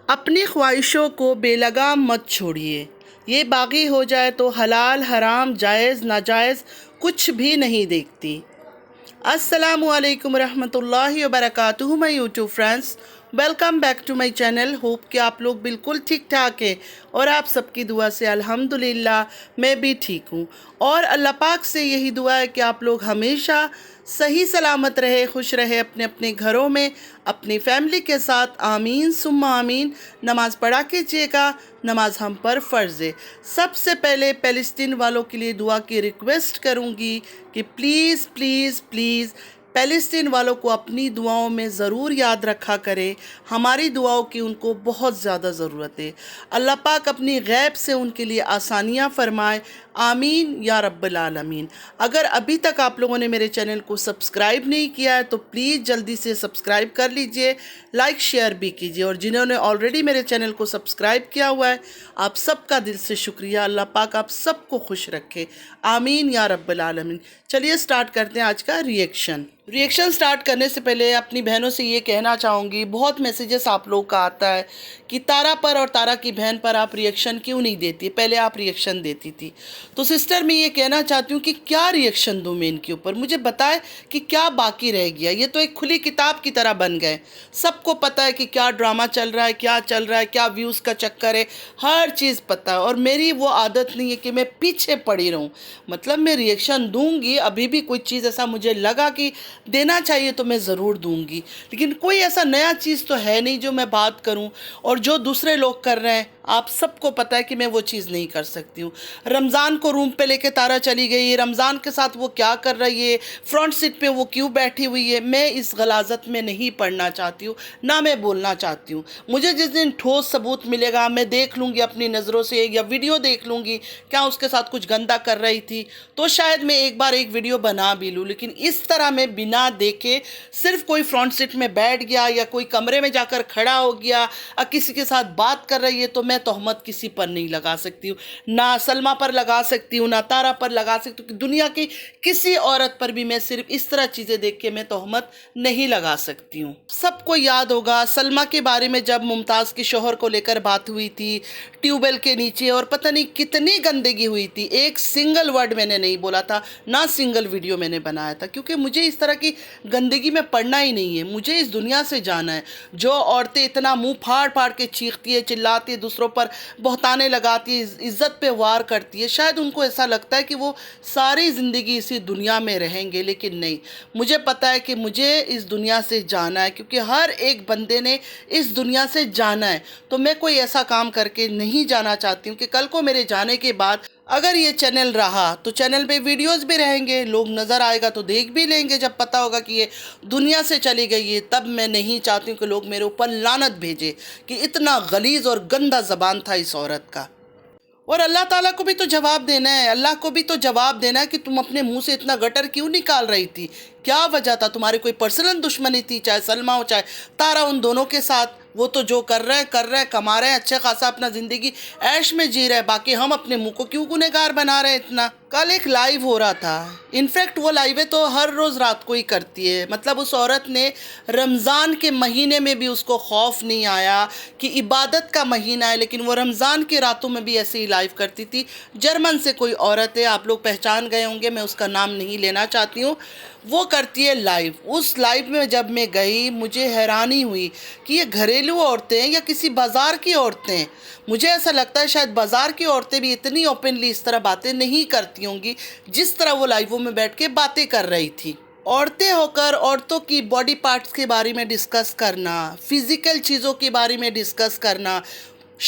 اپنی خواہشوں کو بے لگام مت چھوڑیے، یہ باغی ہو جائے تو حلال حرام جائز ناجائز کچھ بھی نہیں دیکھتی۔ السلام علیکم ورحمۃ اللہ وبرکاتہ my YouTube friends, welcome back to my channel. Hope کہ آپ لوگ بالکل ٹھیک ٹھاک ہیں اور آپ سب کی دعا سے الحمدللہ میں بھی ٹھیک ہوں، اور اللہ پاک سے یہی دعا ہے کہ آپ لوگ ہمیشہ صحیح سلامت رہے، خوش رہے اپنے اپنے گھروں میں اپنی فیملی کے ساتھ، آمین ثم آمین۔ نماز پڑھا کیجیے گا، نماز ہم پر فرض ہے۔ سب سے پہلے فلسطین والوں کے لیے دعا کی ریکویسٹ کروں گی کہ پلیز پلیز پلیز فلسطین والوں کو اپنی دعاؤں میں ضرور یاد رکھا کرے۔ ہماری دعاؤں کی ان کو بہت زیادہ ضرورت ہے۔ اللہ پاک اپنی غیب سے ان کے لیے آسانیاں فرمائے، آمین یا رب العالمین۔ اگر ابھی تک آپ لوگوں نے میرے چینل کو سبسکرائب نہیں کیا ہے تو پلیز جلدی سے سبسکرائب کر لیجئے، لائک شیئر بھی کیجئے، اور جنہوں نے آلریڈی میرے چینل کو سبسکرائب کیا ہوا ہے آپ سب کا دل سے شکریہ۔ اللہ پاک آپ سب کو خوش رکھے، آمین یا رب العالمین۔ چلیے سٹارٹ کرتے ہیں آج کا ریئیکشن سٹارٹ کرنے سے پہلے اپنی بہنوں سے یہ کہنا چاہوں گی، بہت میسیجز آپ لوگ کا آتا ہے کہ تارا پر اور تارا کی بہن پر آپ ریئیکشن کیوں نہیں دیتی، پہلے آپ ریئیکشن دیتی تھی۔ تو سسٹر میں یہ کہنا چاہتی ہوں کہ کیا ریئیکشن دوں میں ان کے اوپر، مجھے بتائے کہ کیا باقی رہ گیا۔ یہ تو ایک کھلی کتاب کی طرح بن گئے، سب کو پتہ ہے کہ کیا ڈرامہ چل رہا ہے، کیا چل رہا ہے، کیا ویوز کا چکر ہے، ہر چیز پتہ ہے، اور میری وہ عادت نہیں ہے کہ میں پیچھے پڑی رہوں۔ مطلب میں ریئیکشن دوں گی، ابھی بھی کوئی چیز ایسا مجھے لگا کہ دینا چاہیے تو میں ضرور دوں گی، لیکن کوئی ایسا نیا چیز تو ہے نہیں جو میں بات کروں، اور جو دوسرے لوگ کر رہے ہیں آپ سب کو پتہ ہے کہ میں وہ چیز نہیں کر سکتی ہوں۔ رمضان کو روم پہ لے کے تارا چلی گئی، رمضان کے ساتھ وہ کیا کر رہی ہے، فرنٹ سیٹ پہ وہ کیوں بیٹھی ہوئی ہے، میں اس غلاظت میں نہیں پڑھنا چاہتی ہوں، نہ میں بولنا چاہتی ہوں۔ مجھے جس دن ٹھوس ثبوت ملے گا میں دیکھ لوں گی اپنی نظروں سے، یا ویڈیو دیکھ لوں گی کیا اس کے ساتھ کچھ گندا کر رہی تھی، تو شاید میں ایک بار ایک ویڈیو بنا بھی لوں، لیکن اس طرح میں بنا دیکھے صرف کوئی فرنٹ سیٹ میں بیٹھ گیا یا کوئی کمرے میں جا کر کھڑا ہو گیا اور کسی کے ساتھ بات کر رہی ہے تو میں تہمت کسی پر نہیں لگا سکتی ہوں، نہ سلمہ پر لگا سکتی ہوں، نہ تارا پر لگا سکتی ہوں، کہ دنیا کی کسی عورت پر بھی میں صرف اس طرح چیزیں دیکھ کے میں تہمت نہیں لگا سکتی ہوں۔ سب کو یاد ہوگا سلمہ کے بارے میں جب ممتاز کے شوہر کو لے کر بات ہوئی تھی ٹیوب ویل کے نیچے، اور پتہ نہیں کتنی گندگی ہوئی تھی، ایک سنگل ورڈ میں نے نہیں بولا تھا، نہ سنگل ویڈیو میں نے بنایا تھا، کیونکہ مجھے اس طرح کی گندگی میں پڑنا ہی نہیں ہے، مجھے اس دنیا سے جانا ہے۔ جو عورتیں اتنا منہ پھاڑ پھاڑ کے چیختی ہے، چلاتی ہے، دوسروں پر بہتانے لگاتی ہے، عزت پہ وار کرتی ہے، شاید ان کو ایسا لگتا ہے کہ وہ ساری زندگی اسی دنیا میں رہیں گے، لیکن نہیں، مجھے پتہ ہے کہ مجھے اس دنیا سے جانا ہے، کیونکہ ہر ایک بندے نے اس دنیا سے جانا ہے، تو میں کوئی ایسا کام کر کے نہیں جانا چاہتی ہوں کہ کل کو میرے جانے کے بعد اگر یہ چینل رہا تو چینل پہ ویڈیوز بھی رہیں گے، لوگ نظر آئے گا تو دیکھ بھی لیں گے، جب پتہ ہوگا کہ یہ دنیا سے چلی گئی ہے، تب میں نہیں چاہتی ہوں کہ لوگ میرے اوپر لعنت بھیجے کہ اتنا غلیظ اور گندا زبان تھا اس عورت کا۔ اور اللہ تعالیٰ کو بھی تو جواب دینا ہے، اللہ کو بھی تو جواب دینا ہے کہ تم اپنے منہ سے اتنا گٹر کیوں نکال رہی تھی، کیا وجہ تھا، تمہاری کوئی پرسنل دشمنی تھی، چاہے سلمہ ہو چاہے تارا، ان دونوں کے ساتھ وہ تو جو کر رہے ہیں کما رہے ہیں، اچھے خاصا اپنا زندگی عیش میں جی رہے ہیں، باقی ہم اپنے منہ کو کیوں گنہگار بنا رہے ہیں اتنا۔ کل ایک لائیو ہو رہا تھا، انفیکٹ وہ لائیویں تو ہر روز رات کو ہی کرتی ہے، مطلب اس عورت نے رمضان کے مہینے میں بھی اس کو خوف نہیں آیا کہ عبادت کا مہینہ ہے، لیکن وہ رمضان کی راتوں میں بھی ایسے ہی لائیو کرتی تھی۔ جرمن سے کوئی عورت ہے، آپ لوگ پہچان گئے ہوں گے، میں اس کا نام نہیں لینا چاہتی ہوں، وہ کرتی ہے لائیو۔ اس لائیو میں جب میں گئی مجھے حیرانی ہوئی کہ یہ گھریلو عورتیں یا کسی بازار کی عورتیں، مجھے ایسا لگتا ہے شاید بازار کی عورتیں بھی اتنی اوپنلی اس طرح باتیں نہیں کرتی ہوں گی جس طرح وہ لائیووں میں بیٹھ کے باتیں کر رہی تھی۔ عورتیں ہو کر عورتوں کی باڈی پارٹس کے بارے میں ڈسکس کرنا، فزیکل چیزوں کے بارے میں ڈسکس کرنا،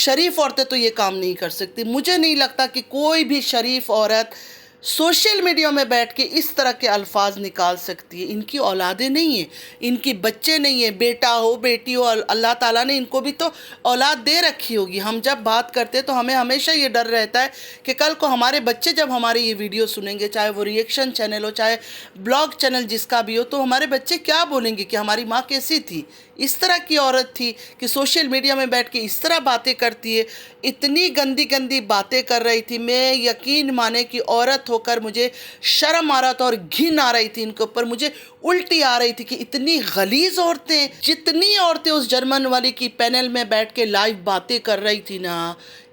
شریف عورتیں تو یہ کام نہیں کر سکتی۔ مجھے نہیں لگتا کہ کوئی بھی شریف عورت سوشل میڈیا میں بیٹھ کے اس طرح کے الفاظ نکال سکتی ہے۔ ان کی اولادیں نہیں ہیں، ان کی بچے نہیں ہیں، بیٹا ہو بیٹی ہو، اللہ تعالیٰ نے ان کو بھی تو اولاد دے رکھی ہوگی۔ ہم جب بات کرتے ہیں تو ہمیں ہمیشہ یہ ڈر رہتا ہے کہ کل کو ہمارے بچے جب ہماری یہ ویڈیو سنیں گے، چاہے وہ ریئیکشن چینل ہو چاہے بلاگ چینل جس کا بھی ہو، تو ہمارے بچے کیا بولیں گے کہ ہماری ماں کیسی تھی، اس طرح کی عورت تھی کہ سوشل میڈیا میں بیٹھ کے اس طرح باتیں کرتی ہے، اتنی گندی گندی باتیں کر رہی تھی۔ میں یقین مانے کہ عورت ہو کر مجھے شرم آ رہا تھا اور گھن آ رہی تھی ان کے اوپر، مجھے الٹی آ رہی تھی کہ اتنی غلیظ عورتیں، جتنی عورتیں اس جرمن والی کی پینل میں بیٹھ کے لائیو باتیں کر رہی تھی نا،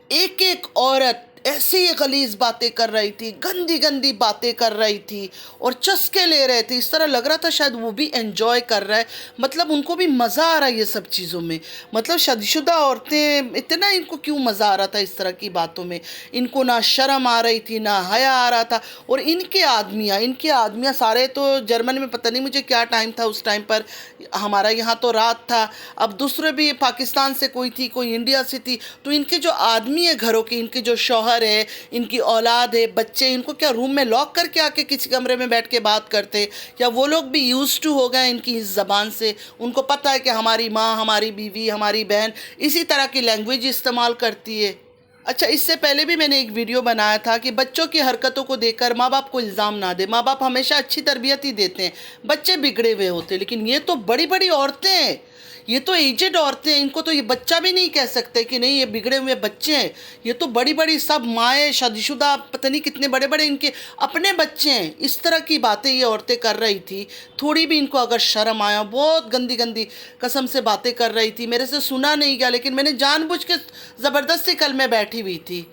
ایک ایک عورت ایسی غلیظ باتیں کر رہی تھی، گندی گندی باتیں کر رہی تھی اور چسکے لے رہے تھے، اس طرح لگ رہا تھا شاید وہ بھی انجوائے کر رہا ہے، مطلب ان کو بھی مزہ آ رہا ہے یہ سب چیزوں میں، مطلب شادی شدہ عورتیں اتنا ان کو کیوں مزہ آ رہا تھا اس طرح کی باتوں میں، ان کو نہ شرم آ رہی تھی نہ حیا آ رہا تھا، اور ان کے آدمیاں سارے تو جرمن میں، پتہ نہیں مجھے کیا ٹائم تھا اس ٹائم پر، ہمارا یہاں تو رات تھا، اب دوسرے بھی پاکستان سے کوئی تھی، کوئی انڈیا سے تھی، تو ان کے جو آدمی ہے گھروں کے، ان کے جو شوہر ہے، ان کی اولاد ہے، بچے، ان کو کیا روم میں لاک کر کے آ کے کسی کمرے میں بیٹھ کے بات کرتے، یا وہ لوگ بھی یوز ٹو ہو گئے ان کی اس زبان سے، ان کو پتہ ہے کہ ہماری ماں، ہماری بیوی، ہماری بہن اسی طرح کی لینگویج استعمال کرتی ہے۔ اچھا، اس سے پہلے بھی میں نے ایک ویڈیو بنایا تھا کہ بچوں کی حرکتوں کو دیکھ کر ماں باپ کو الزام نہ دے، ماں باپ ہمیشہ اچھی تربیت ہی دیتے ہیں، بچے بگڑے ہوئے ہوتے ہیں، لیکن یہ تو بڑی بڑی عورتیں ہیں، یہ تو ایجڈ عورتیں ہیں، ان کو تو یہ بچہ بھی نہیں کہہ سکتے کہ نہیں یہ بگڑے ہوئے بچے ہیں، یہ تو بڑی بڑی سب مائیں، شادی شدہ، پتہ نہیں کتنے بڑے بڑے ان کے اپنے بچے ہیں، اس طرح کی باتیں یہ عورتیں کر رہی تھی، تھوڑی بھی ان کو اگر شرم آیا، بہت گندی گندی قسم سے باتیں کر رہی تھی، میرے سے سنا نہیں گیا، لیکن میں نے جان بوجھ کے زبردستی کل میں بیٹھی ہوئی تھی،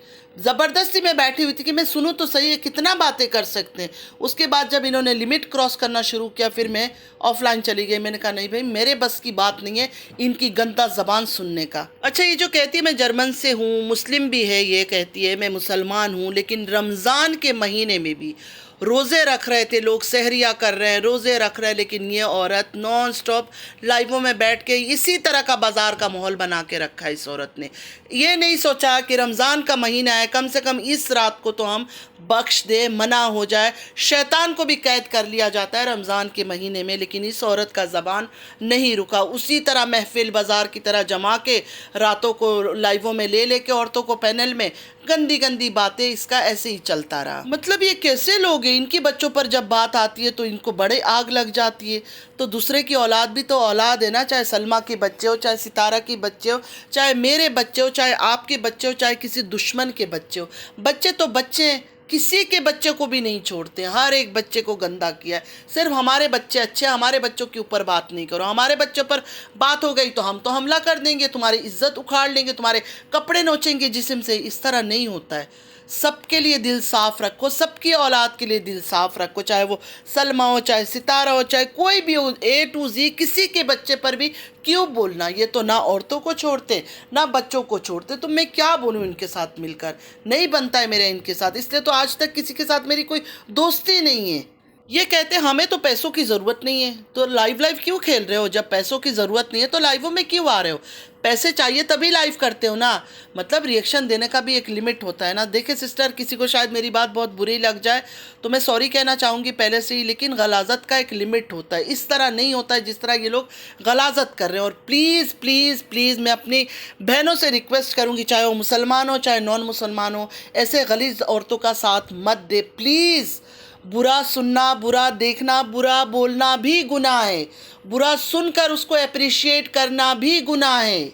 کہ میں سنوں تو صحیح ہے، کتنا باتیں کر سکتے ہیں۔ اس کے بعد جب انہوں نے لمٹ کراس کرنا شروع کیا، پھر میں آف لائن چلی گئی، میں نے کہا نہیں بھائی، میرے بس کی بات نہیں ہے ان کی گندہ زبان سننے کا۔ اچھا، یہ جو کہتی ہے میں جرمن سے ہوں، مسلم بھی ہے، یہ کہتی ہے میں مسلمان ہوں، لیکن رمضان کے مہینے میں بھی روزے رکھ رہے تھے لوگ، سحریہ کر رہے ہیں، روزے رکھ رہے ہیں، لیکن یہ عورت نان سٹاپ لائیووں میں بیٹھ کے اسی طرح کا بازار کا ماحول بنا کے رکھا ہے اس عورت نے۔ یہ نہیں سوچا کہ رمضان کا مہینہ ہے، کم سے کم اس رات کو تو ہم بخش دے، منع ہو جائے، شیطان کو بھی قید کر لیا جاتا ہے رمضان کے مہینے میں، لیکن اس عورت کا زبان نہیں رکا، اسی طرح محفل بازار کی طرح جما کے راتوں کو لائیووں میں لے کے عورتوں کو پینل میں گندی گندی باتیں، اس کا ایسے ہی چلتا رہا۔ مطلب یہ کیسے لوگ ہیں، ان کی بچوں پر جب بات آتی ہے تو ان کو بڑے آگ لگ جاتی ہے، تو دوسرے کی اولاد بھی تو اولاد ہے نا، چاہے سلمیٰ کے بچے ہو، چاہے ستارہ کے بچے ہو، چاہے میرے بچے ہو، چاہے آپ کے بچے ہو، چاہے کسی دشمن کے بچے ہو، بچے تو بچے ہیں، کسی کے بچے کو بھی نہیں چھوڑتے، ہر ایک بچے کو گندا کیا ہے، صرف ہمارے بچے اچھے، ہمارے بچوں کے اوپر بات نہیں کرو، ہمارے بچوں پر بات ہو گئی تو ہم تو حملہ کر دیں گے، تمہاری عزت اکھاڑ لیں گے، تمہارے کپڑے نوچیں گے جسم سے، اس طرح نہیں ہوتا ہے۔ سب کے لیے دل صاف رکھو، سب کی اولاد کے لیے دل صاف رکھو، چاہے وہ سلمیٰ ہو، چاہے ستارہ ہو، چاہے کوئی بھی ہو، A to Z، کسی کے بچے پر بھی کیوں بولنا؟ یہ تو نہ عورتوں کو چھوڑتے نہ بچوں کو چھوڑتے، تو میں کیا بولوں ان کے ساتھ مل کر، نہیں بنتا ہے میرے ان کے ساتھ، اس لیے تو آج تک کسی کے ساتھ میری کوئی دوستی نہیں ہے۔ یہ کہتے ہیں ہمیں تو پیسوں کی ضرورت نہیں ہے، تو لائیو کیوں کھیل رہے ہو؟ جب پیسوں کی ضرورت نہیں ہے تو لائیووں میں کیوں آ رہے ہو؟ پیسے چاہیے تبھی لائیو کرتے ہو نا، مطلب ریئیکشن دینے کا بھی ایک لمٹ ہوتا ہے نا۔ دیکھیں سسٹر، کسی کو شاید میری بات بہت بری لگ جائے تو میں سوری کہنا چاہوں گی پہلے سے ہی، لیکن غلاظت کا ایک لمٹ ہوتا ہے، اس طرح نہیں ہوتا ہے جس طرح یہ لوگ غلاظت کر رہے ہیں۔ اور پلیز پلیز پلیز میں اپنی بہنوں سے ریکویسٹ کروں گی، چاہے وہ مسلمان ہو چاہے نان مسلمان ہو، ایسے غلیظ عورتوں کا ساتھ مت دے پلیز۔ برا سننا، برا دیکھنا، برا بولنا بھی گناہ ہے، برا سن کر اس کو اپریشیٹ کرنا بھی گناہ ہے۔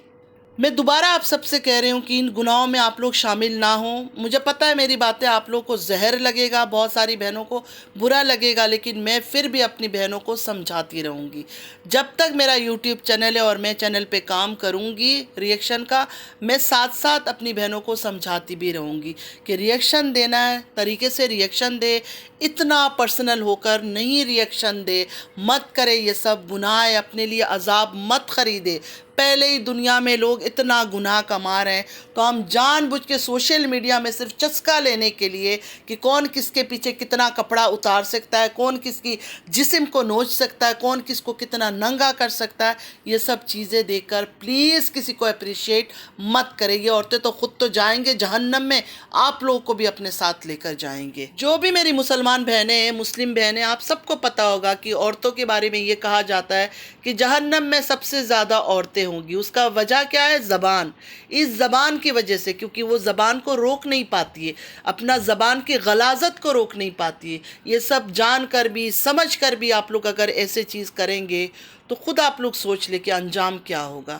میں دوبارہ آپ سب سے کہہ رہی ہوں کہ ان گناہوں میں آپ لوگ شامل نہ ہوں۔ مجھے پتہ ہے میری باتیں آپ لوگ کو زہر لگے گا، بہت ساری بہنوں کو برا لگے گا، لیکن میں پھر بھی اپنی بہنوں کو سمجھاتی رہوں گی۔ جب تک میرا یوٹیوب چینل ہے اور میں چینل پہ کام کروں گی ریئیکشن کا، میں ساتھ ساتھ اپنی بہنوں کو سمجھاتی بھی رہوں گی کہ ریئیکشن دینا ہے، طریقے سے ریئیکشن دے، اتنا پرسنل ہو کر نہیں ریئیکشن دے، مت کرے، یہ سب گناہ ہے، اپنے لیے عذاب مت خریدے۔ پہلے ہی دنیا میں لوگ اتنا گناہ کما رہے ہیں، تو ہم جان بوجھ کے سوشل میڈیا میں صرف چسکا لینے کے لیے کہ کون کس کے پیچھے کتنا کپڑا اتار سکتا ہے، کون کس کی جسم کو نوچ سکتا ہے، کون کس کو کتنا ننگا کر سکتا ہے، یہ سب چیزیں دیکھ کر پلیز کسی کو اپریشیٹ مت کرے۔ یہ عورتیں تو خود تو جائیں گے جہنم میں، آپ لوگوں کو بھی اپنے ساتھ لے کر جائیں گے۔ جو بھی میری مسلمان بہنیں ہیں، مسلم بہنیں، آپ سب کو پتہ ہوگا کہ عورتوں کے بارے میں یہ کہا جاتا ہے کہ جہنم میں سب سے زیادہ عورتیں ہوں گی۔ اس کا وجہ کیا ہے؟ زبان۔ اس زبان کی وجہ سے، کیونکہ وہ زبان کو روک نہیں پاتی ہے، اپنا زبان کی غلاظت کو روک نہیں پاتی ہے۔ یہ سب جان کر بھی، سمجھ کر بھی آپ لوگ اگر ایسے چیز کریں گے تو خود آپ لوگ سوچ لیں کہ انجام کیا ہوگا۔